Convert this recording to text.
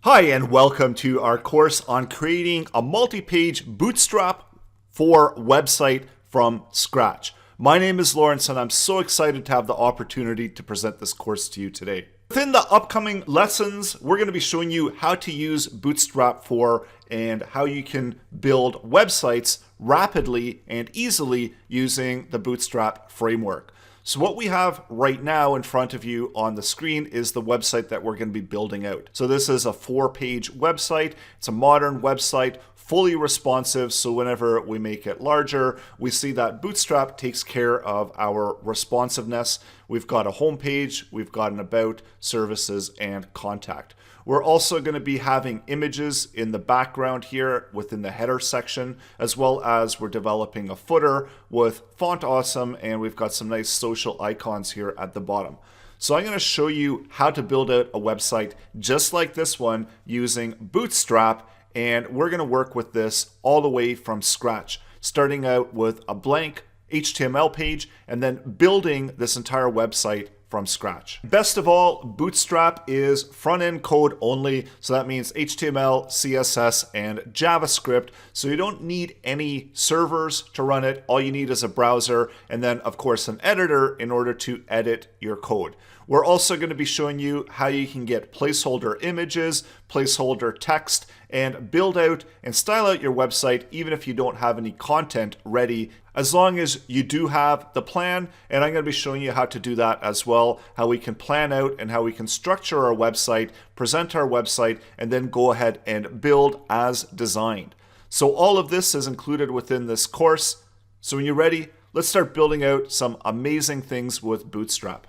Hi, and welcome to our course on creating a multi-page Bootstrap for website from scratch. My name is Lawrence, and I'm so excited to have the opportunity to present this course to you today. Within the upcoming lessons, we're going to be showing you how to use Bootstrap for and how you can build websites rapidly and easily using the Bootstrap framework. So what we have right now in front of you on the screen is the website that we're going to be building out. So this is a 4-page website. It's a modern website, fully responsive. So whenever we make it larger, we see that Bootstrap takes care of our responsiveness. We've got a home page, we've got an about, services, and contact. We're also going to be having images in the background here within the header section, as well as we're developing a footer with Font Awesome, and we've got some nice social icons here at the bottom. So I'm going to show you how to build out a website just like this one using Bootstrap, and we're going to work with this all the way from scratch, starting out with a blank HTML page and then building this entire website from scratch. Best of all, Bootstrap is front-end code only, so that means HTML, CSS, and JavaScript, so you don't need any servers to run it. All you need is a browser and then, of course, an editor in order to edit your code. We're also going to be showing you how you can get placeholder images, placeholder text, and build out and style out your website even if you don't have any content ready, as long as you do have the plan. And I'm going to be showing you how to do that as well, how we can plan out and how we can structure our website, present our website, and then go ahead and build as designed. So all of this is included within this course. So when you're ready, let's start building out some amazing things with Bootstrap.